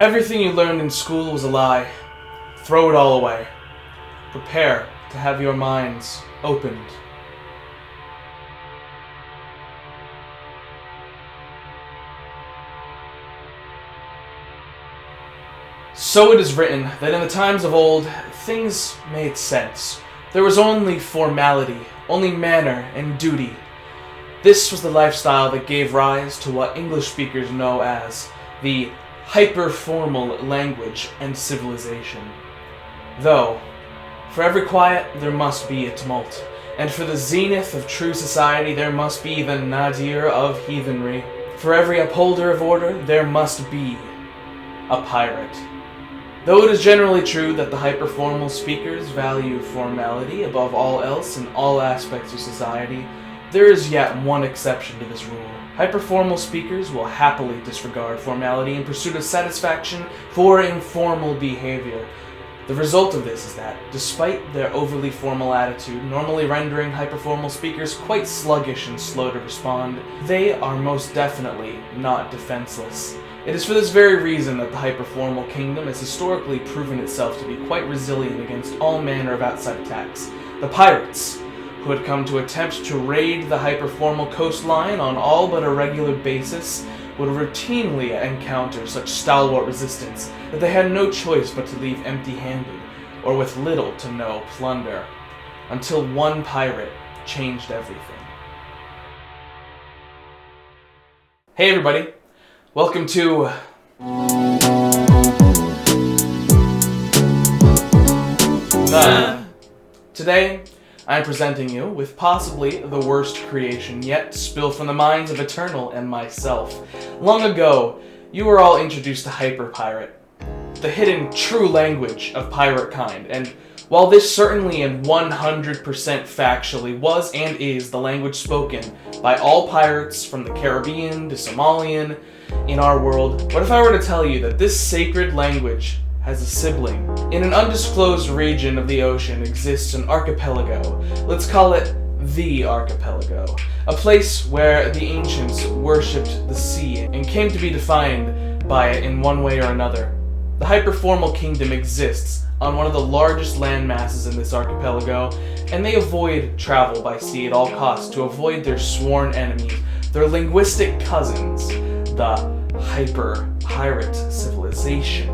Everything you learned in school was a lie. Throw it all away. Prepare to have your minds opened. So it is written that in the times of old, things made sense. There was only formality, only manner and duty. This was the lifestyle that gave rise to what English speakers know as the HyperFormal language and civilization. Though, for every quiet there must be a tumult, and for the zenith of true society there must be the nadir of heathenry. For every upholder of order there must be a pirate. Though it is generally true that the hyperformal speakers value formality above all else in all aspects of society, there is yet one exception to this rule. Hyperformal speakers will happily disregard formality in pursuit of satisfaction for informal behavior. The result of this is that, despite their overly formal attitude, normally rendering hyperformal speakers quite sluggish and slow to respond, they are most definitely not defenseless. It is for this very reason that the hyperformal kingdom has historically proven itself to be quite resilient against all manner of outside attacks. The pirates, who had come to attempt to raid the hyperformal coastline on all but a regular basis, would routinely encounter such stalwart resistance that they had no choice but to leave empty-handed, or with little to no plunder, until one pirate changed everything. Hey everybody, welcome to Today, I am presenting you with possibly the worst creation yet to spill from the minds of Eternal and myself. Long ago, you were all introduced to HyperPirate, the hidden true language of pirate kind, and while this certainly and 100% factually was and is the language spoken by all pirates from the Caribbean to Somalian in our world, what if I were to tell you that this sacred language has a sibling? In an undisclosed region of the ocean exists an archipelago. Let's call it the archipelago. A place where the ancients worshipped the sea and came to be defined by it in one way or another. The hyperformal kingdom exists on one of the largest land masses in this archipelago, and they avoid travel by sea at all costs to avoid their sworn enemies, their linguistic cousins, the HyperPirate civilization,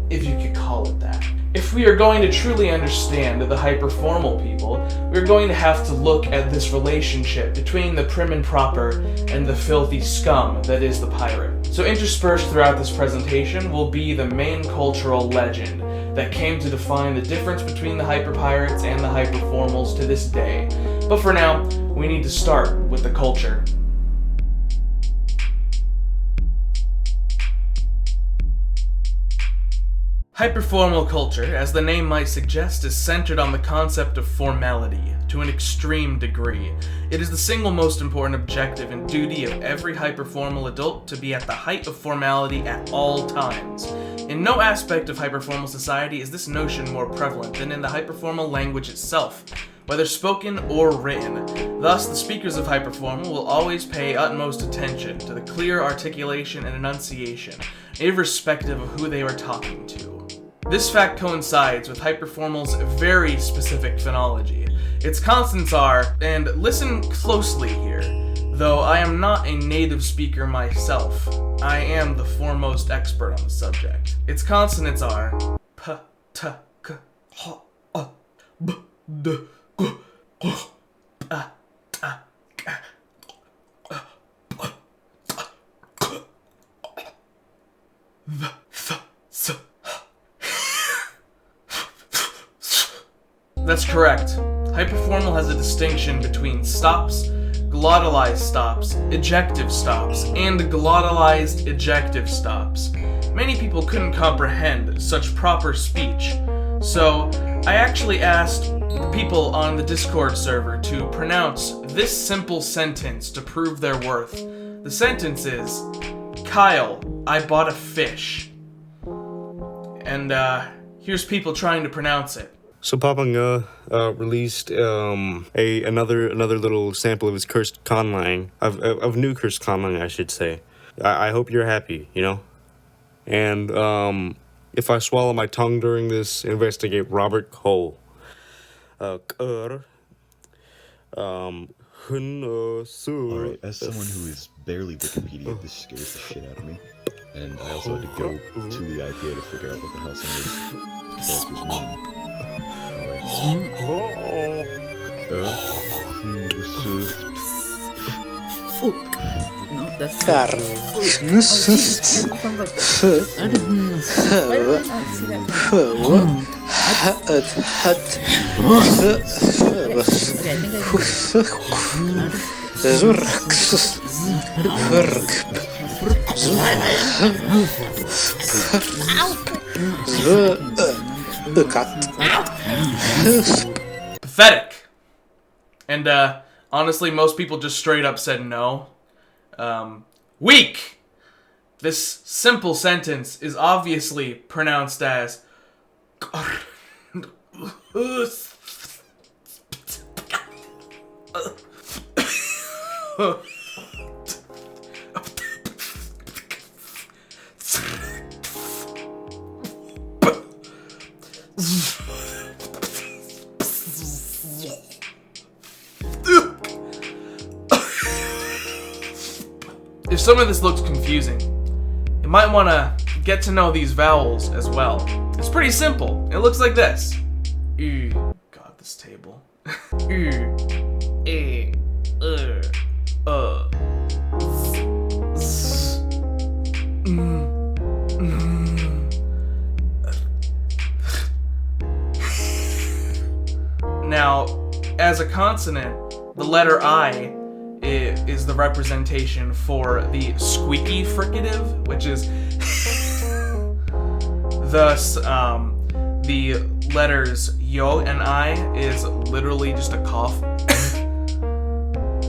if you could call it that. If we are going to truly understand the hyperformal people, we are going to have to look at this relationship between the prim and proper and the filthy scum that is the pirate. So interspersed throughout this presentation will be the main cultural legend that came to define the difference between the hyperpirates and the hyperformals to this day. But for now, we need to start with the culture. Hyperformal culture, as the name might suggest, is centered on the concept of formality to an extreme degree. It is the single most important objective and duty of every hyperformal adult to be at the height of formality at all times. In no aspect of hyperformal society is this notion more prevalent than in the hyperformal language itself, whether spoken or written. Thus, the speakers of hyperformal will always pay utmost attention to the clear articulation and enunciation, irrespective of who they are talking to. This fact coincides with hyperformal's very specific phonology. Its consonants are, and listen closely here, though I am not a native speaker myself, I am the foremost expert on the subject. Its consonants are p, t, k, h, b, d, g, p, t, k, v, th, s. That's correct. Hyperformal has a distinction between stops, glottalized stops, ejective stops, and glottalized ejective stops. Many people couldn't comprehend such proper speech, so I actually asked the people on the Discord server to pronounce this simple sentence to prove their worth. The sentence is, Kyle, I bought a fish. And here's people trying to pronounce it. So Papa released another little sample of his Cursed Conlang, of new Cursed Conlang, I should say. I hope you're happy, you know? And if I swallow my tongue during this, investigate Robert Cole. Alright, as someone who is barely Wikipedia, this scares the shit out of me. And I also had to go to the IPA to figure out what the hell some of these characters mean. No, that's Pathetic. And honestly, most people just straight up said no. Weak! This simple sentence is obviously pronounced as If some of this looks confusing, you might want to get to know these vowels as well. It's pretty simple. It looks like this. God, this table. Now, as a consonant, the letter I is the representation for the squeaky fricative, which is thus the letters yo and I is literally just a cough.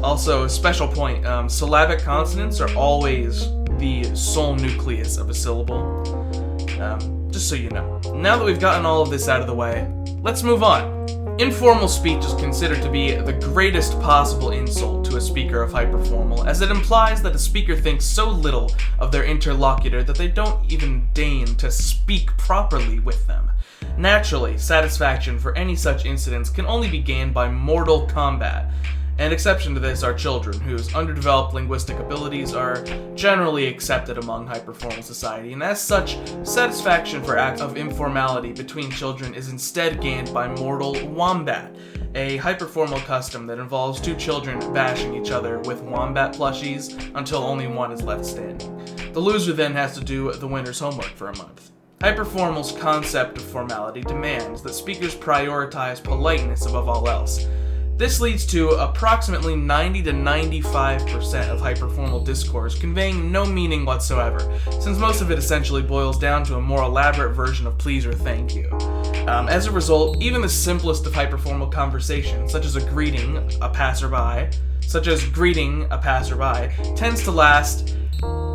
Also, a special point, syllabic consonants are always the sole nucleus of a syllable. Just so you know. Now that we've gotten all of this out of the way, let's move on. Informal speech is considered to be the greatest possible insult to a speaker of hyperformal, as it implies that a speaker thinks so little of their interlocutor that they don't even deign to speak properly with them. Naturally, satisfaction for any such incidents can only be gained by mortal combat. An exception to this are children, whose underdeveloped linguistic abilities are generally accepted among hyperformal society, and as such, satisfaction for acts of informality between children is instead gained by mortal wombat, a hyperformal custom that involves two children bashing each other with wombat plushies until only one is left standing. The loser then has to do the winner's homework for a month. Hyperformal's concept of formality demands that speakers prioritize politeness above all else. This leads to approximately 90 to 95% of hyperformal discourse conveying no meaning whatsoever, since most of it essentially boils down to a more elaborate version of please or thank you. As a result, even the simplest of hyperformal conversations, such as greeting a passerby, tends to last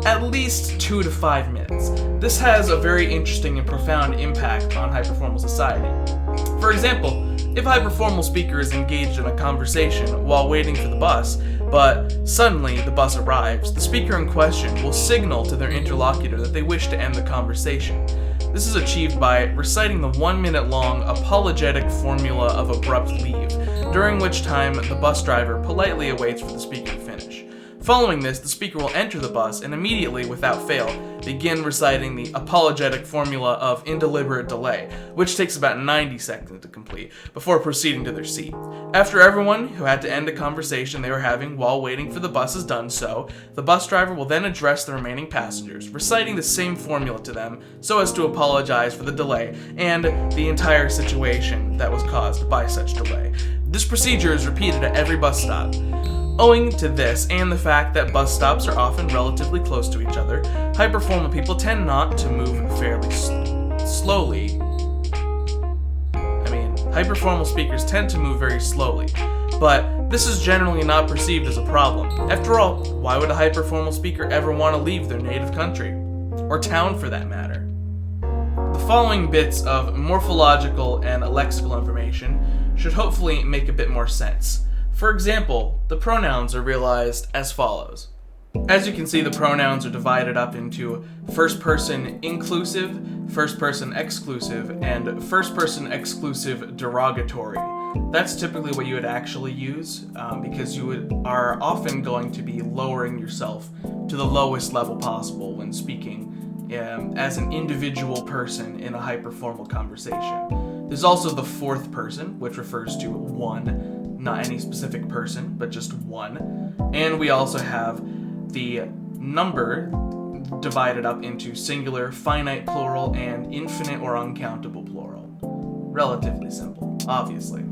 at least 2 to 5 minutes. This has a very interesting and profound impact on hyperformal society. For example, if a hyperformal speaker is engaged in a conversation while waiting for the bus, but suddenly the bus arrives, the speaker in question will signal to their interlocutor that they wish to end the conversation. This is achieved by reciting the 1-minute-long apologetic formula of abrupt leave, during which time the bus driver politely awaits for the speaker to finish. Following this, the speaker will enter the bus and immediately, without fail, begin reciting the apologetic formula of indeliberate delay, which takes about 90 seconds to complete, before proceeding to their seat. After everyone who had to end a conversation they were having while waiting for the bus has done so, the bus driver will then address the remaining passengers, reciting the same formula to them so as to apologize for the delay and the entire situation that was caused by such delay. This procedure is repeated at every bus stop. Owing to this and the fact that bus stops are often relatively close to each other, hyperformal people tend not to move fairly slowly. Hyperformal speakers tend to move very slowly, but this is generally not perceived as a problem. After all, why would a hyperformal speaker ever want to leave their native country? Or town for that matter? The following bits of morphological and lexical information should hopefully make a bit more sense. For example, the pronouns are realized as follows. As you can see, the pronouns are divided up into first person inclusive, first person exclusive, and first person exclusive derogatory. That's typically what you would actually use, because you are often going to be lowering yourself to the lowest level possible when speaking as an individual person in a hyperformal conversation. There's also the fourth person, which refers to one, not any specific person, but just one. And we also have the number divided up into singular, finite plural, and infinite or uncountable plural. Relatively simple, obviously.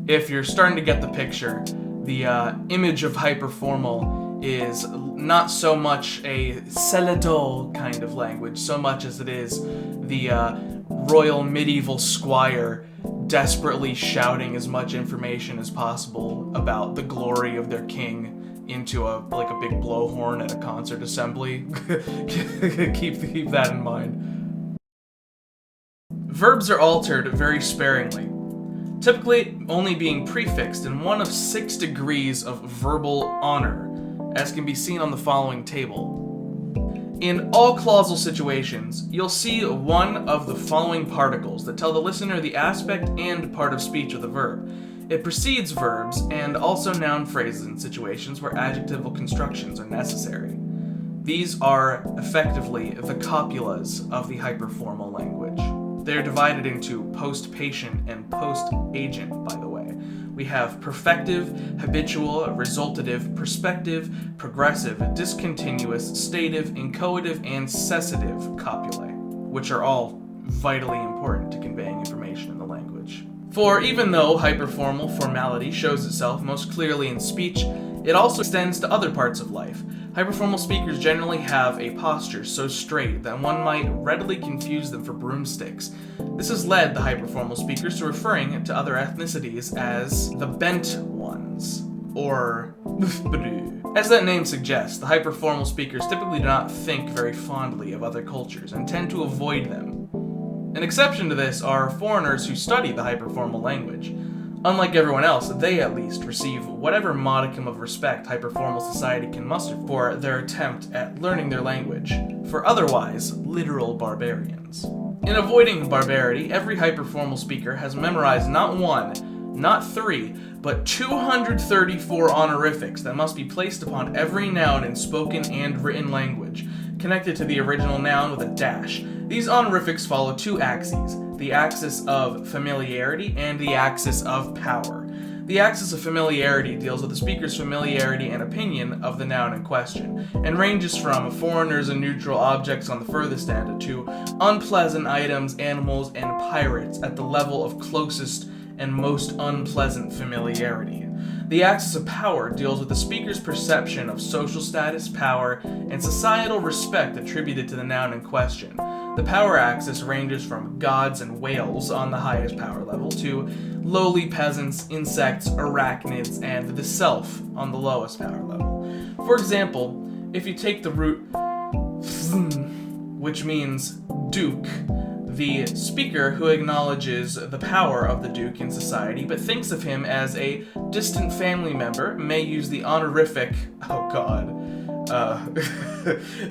If you're starting to get the picture, the image of hyperformal is not so much a skeletal kind of language, so much as it is the royal medieval squire desperately shouting as much information as possible about the glory of their king into a big blowhorn at a concert assembly. keep that in mind. Verbs are altered very sparingly, typically only being prefixed in one of 6 degrees of verbal honor, as can be seen on the following table. In all clausal situations, you'll see one of the following particles that tell the listener the aspect and part of speech of the verb. It precedes verbs and also noun phrases in situations where adjectival constructions are necessary. These are effectively the copulas of the hyperformal language. They are divided into post-patient and post-agent, by the way. We have perfective, habitual, resultative, prospective, progressive, discontinuous, stative, inchoative, and cessative copulae, which are all vitally important to conveying information in the language. For even though hyperformal formality shows itself most clearly in speech, it also extends to other parts of life. Hyperformal speakers generally have a posture so straight that one might readily confuse them for broomsticks. This has led the hyperformal speakers to referring to other ethnicities as the bent ones, or as that name suggests, the hyperformal speakers typically do not think very fondly of other cultures and tend to avoid them. An exception to this are foreigners who study the hyperformal language. Unlike everyone else, they at least receive whatever modicum of respect hyperformal society can muster for their attempt at learning their language, for otherwise literal barbarians. In avoiding barbarity, every hyperformal speaker has memorized not 1, not 3, but 234 honorifics that must be placed upon every noun in spoken and written language, connected to the original noun with a dash. These honorifics follow 2 axes, the axis of familiarity and the axis of power. The axis of familiarity deals with the speaker's familiarity and opinion of the noun in question, and ranges from foreigners and neutral objects on the furthest end to unpleasant items, animals, and pirates at the level of closest and most unpleasant familiarity. The axis of power deals with the speaker's perception of social status, power, and societal respect attributed to the noun in question. The power axis ranges from gods and whales on the highest power level to lowly peasants, insects, arachnids, and the self on the lowest power level. For example, if you take the root which means duke, the speaker who acknowledges the power of the duke in society but thinks of him as a distant family member may use the honorific,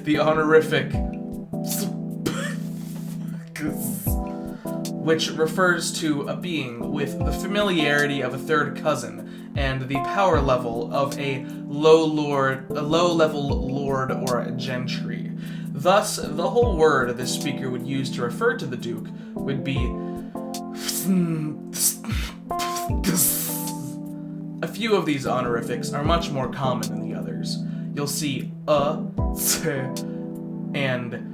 the honorific which refers to a being with the familiarity of a third cousin and the power level of a low-level lord or a gentry. Thus, the whole word this speaker would use to refer to the duke would be a few of these honorifics are much more common than the others. You'll see and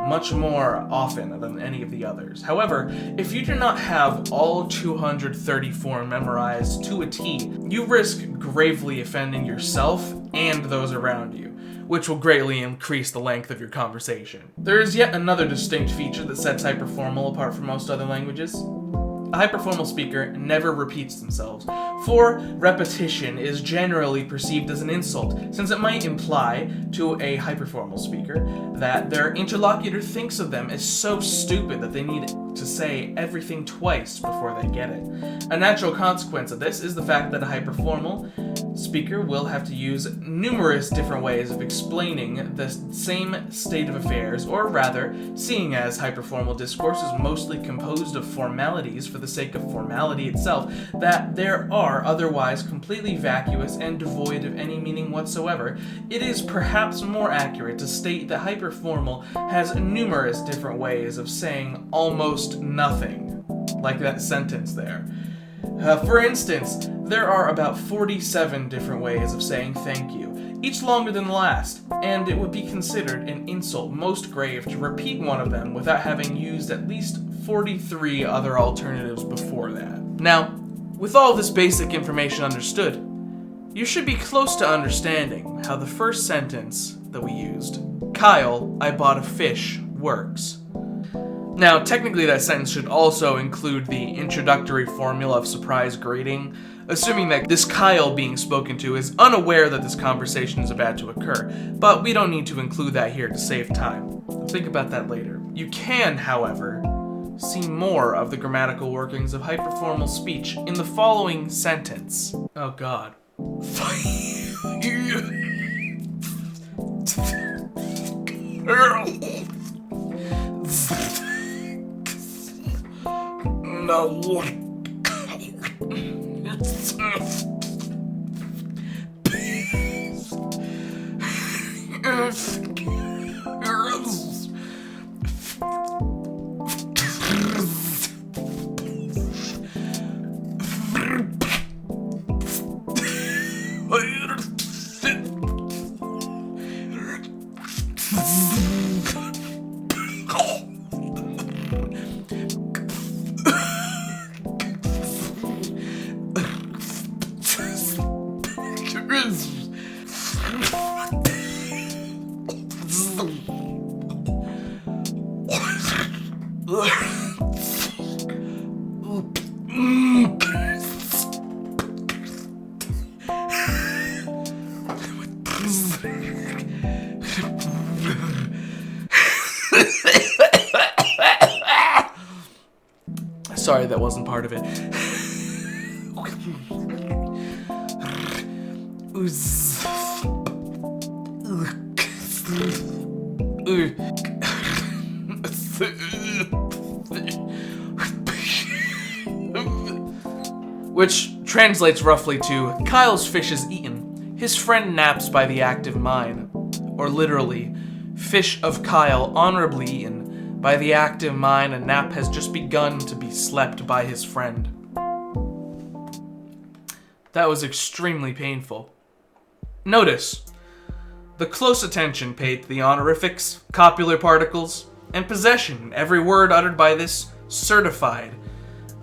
much more often than any of the others. However, if you do not have all 234 memorized to a T, you risk gravely offending yourself and those around you, which will greatly increase the length of your conversation. There is yet another distinct feature that sets hyperformal apart from most other languages. A hyperformal speaker never repeats themselves, for repetition is generally perceived as an insult, since it might imply to a hyperformal speaker that their interlocutor thinks of them as so stupid that they need to say everything twice before they get it. A natural consequence of this is the fact that a hyperformal speaker will have to use numerous different ways of explaining the same state of affairs, or rather, seeing as hyperformal discourse is mostly composed of formalities for the sake of formality itself, that there are otherwise completely vacuous and devoid of any meaning whatsoever, it is perhaps more accurate to state that hyperformal has numerous different ways of saying almost nothing, like that sentence there. For instance, there are about 47 different ways of saying thank you, each longer than the last, and it would be considered an insult most grave to repeat one of them without having used at least 43 other alternatives before that. Now, with all this basic information understood, you should be close to understanding how the first sentence that we used, "Kyle, I bought a fish," works. Now, technically that sentence should also include the introductory formula of surprise greeting, assuming that this Kyle being spoken to is unaware that this conversation is about to occur, but we don't need to include that here to save time. Think about that later. You can, however, see more of the grammatical workings of hyperformal speech in the following sentence. Oh god. No. Sorry, that wasn't part of it. Which translates roughly to, Kyle's fish is eaten, his friend naps by the active mine. Or literally, fish of Kyle honorably eaten, by the active mine a nap has just begun to be slept by his friend. That was extremely painful. Notice the close attention paid to the honorifics, copular particles, and possession in every word uttered by this certified,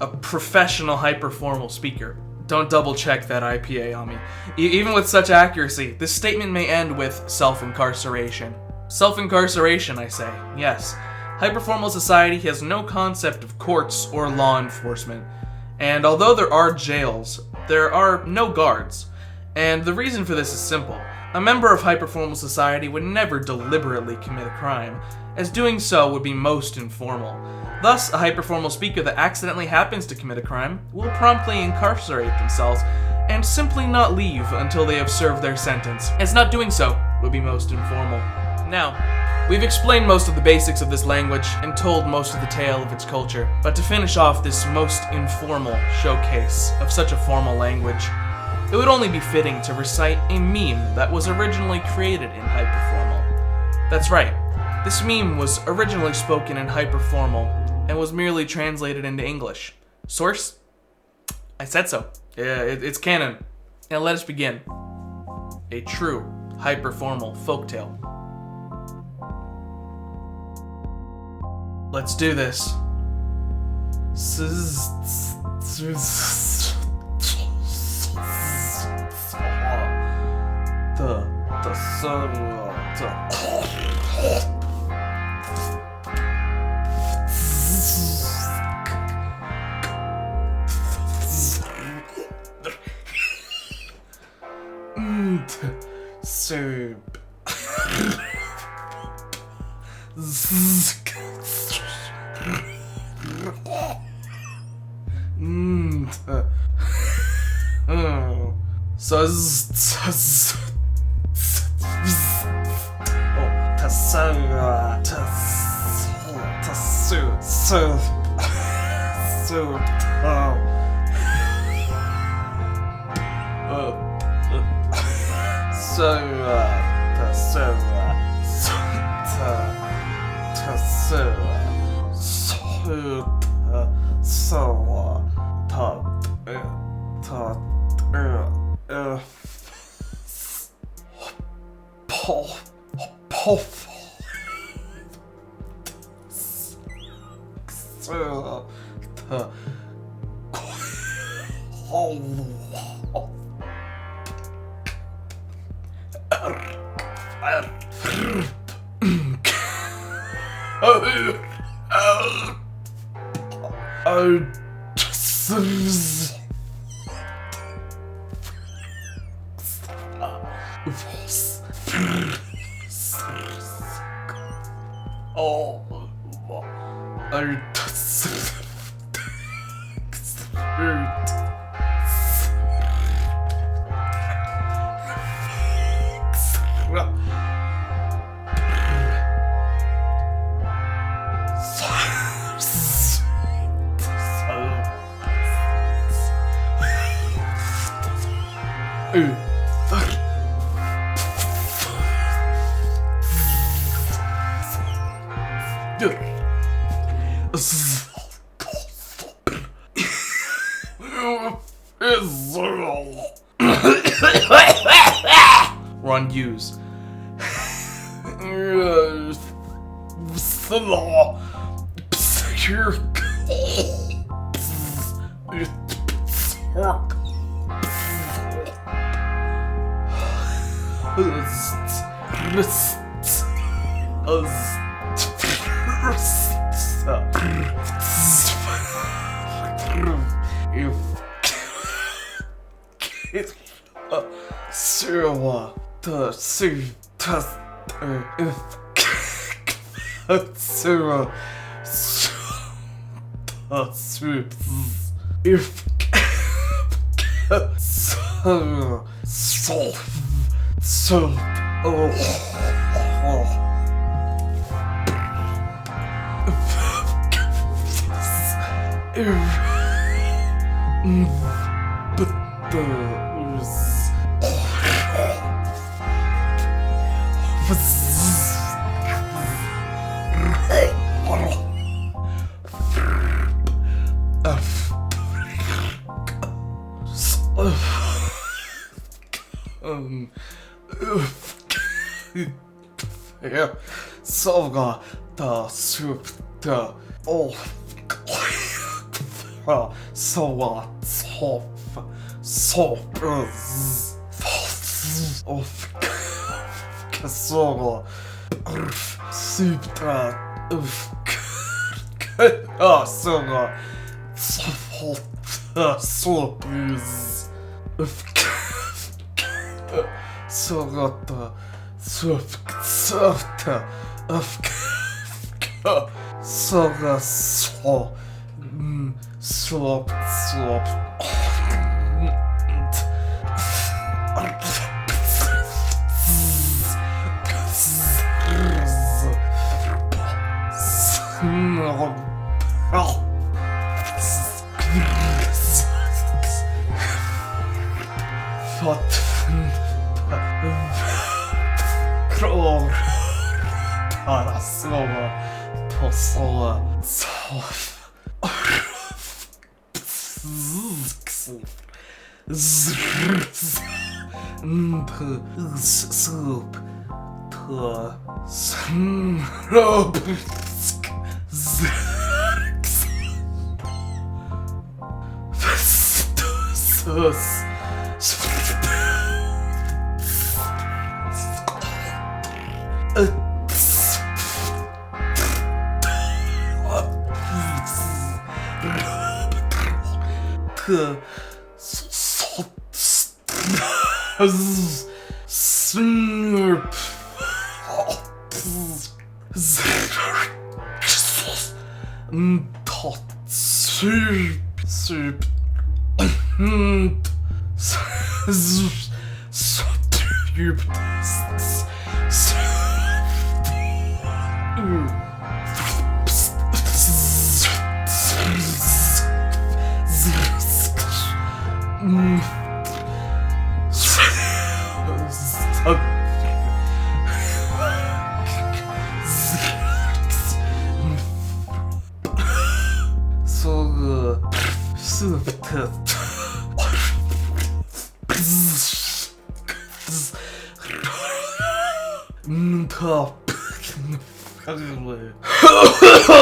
a professional hyperformal speaker. Don't double check that IPA on me. Even with such accuracy, this statement may end with self-incarceration. Self-incarceration, I say, yes. Hyperformal society has no concept of courts or law enforcement, and although there are jails, there are no guards. And the reason for this is simple. A member of hyperformal society would never deliberately commit a crime, as doing so would be most informal. Thus, a hyperformal speaker that accidentally happens to commit a crime will promptly incarcerate themselves and simply not leave until they have served their sentence, as not doing so would be most informal. Now, we've explained most of the basics of this language and told most of the tale of its culture, but to finish off this most informal showcase of such a formal language, it would only be fitting to recite a meme that was originally created in hyperformal. That's right, this meme was originally spoken in hyperformal and was merely translated into English. Source? I said so. Yeah, it's canon. Now let us begin. A true hyperformal folktale. Let's do this. Soup. Run use.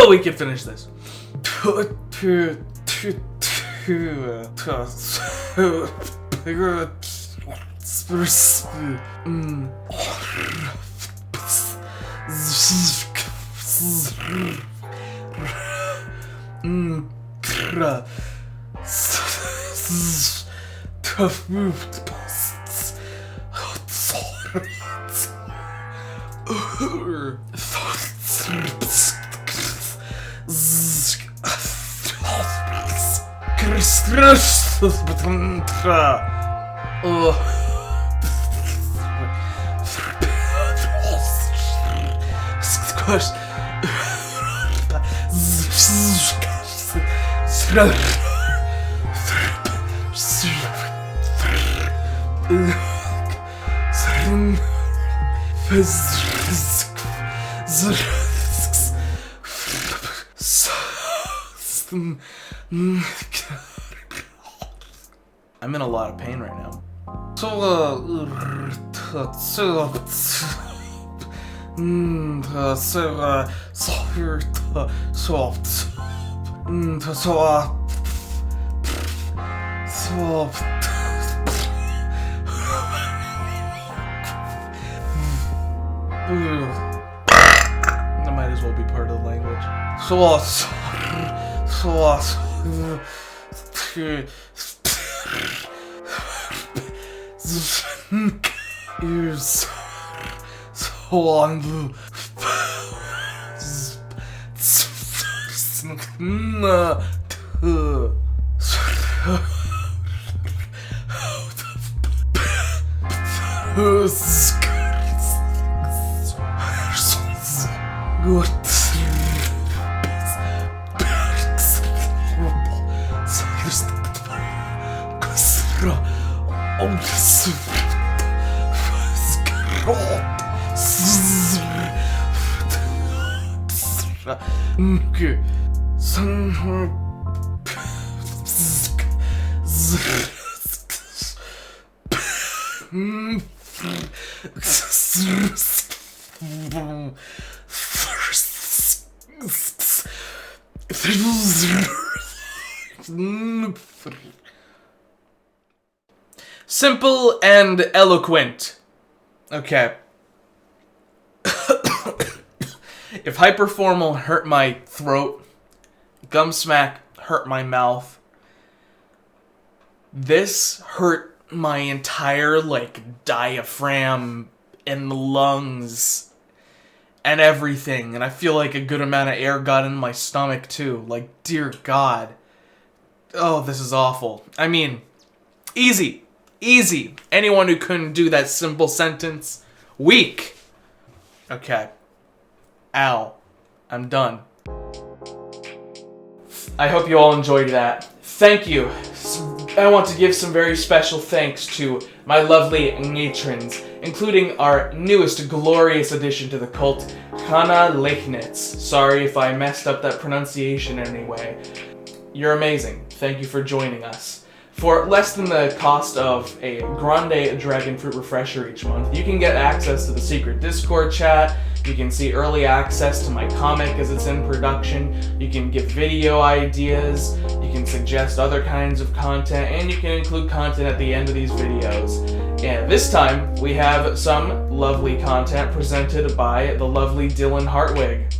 We can finish this. I'm in a lot of pain right now. That might as well be part of the language. Simple and eloquent. Okay. If HyperFormal hurt my throat, Gumsmack hurt my mouth, this hurt my entire, diaphragm and lungs and everything. And I feel like a good amount of air got in my stomach, too. Dear God. Oh, this is awful. I mean, easy. Easy. Anyone who couldn't do that simple sentence, weak. Okay. Ow. I'm done. I hope you all enjoyed that. Thank you. I want to give some very special thanks to my lovely matrons, including our newest glorious addition to the cult, Hannah Leichnitz. Sorry if I messed up that pronunciation in any way. You're amazing. Thank you for joining us. For less than the cost of a grande dragon fruit refresher each month, you can get access to the secret Discord chat, you can see early access to my comic as it's in production, you can give video ideas, you can suggest other kinds of content, and you can include content at the end of these videos. And this time, we have some lovely content presented by the lovely Dylan Hartwig.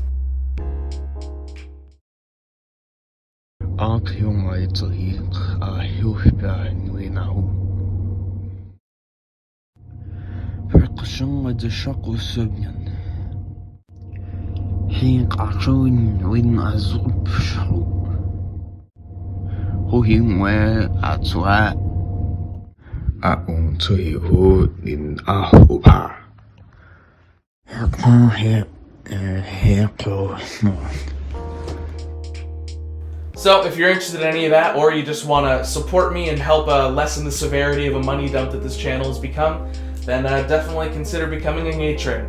So, if you're interested in any of that, or you just want to support me and help lessen the severity of a money dump that this channel has become, then definitely consider becoming a patron.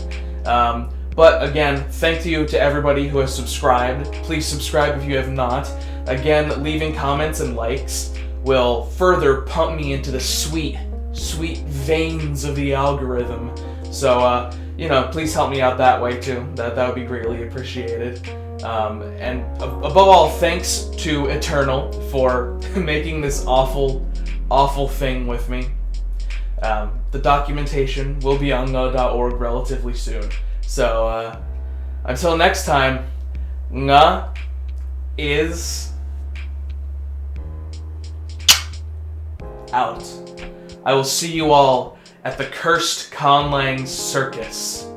But again, thank you to everybody who has subscribed. Please subscribe if you have not. Again, leaving comments and likes will further pump me into the sweet, sweet veins of the algorithm. So, please help me out that way too. That would be greatly appreciated. And above all, thanks to Eternal for making this awful, awful thing with me. The documentation will be on nga.org relatively soon. So, until next time, nga is out. I will see you all at the Cursed Conlang Circus.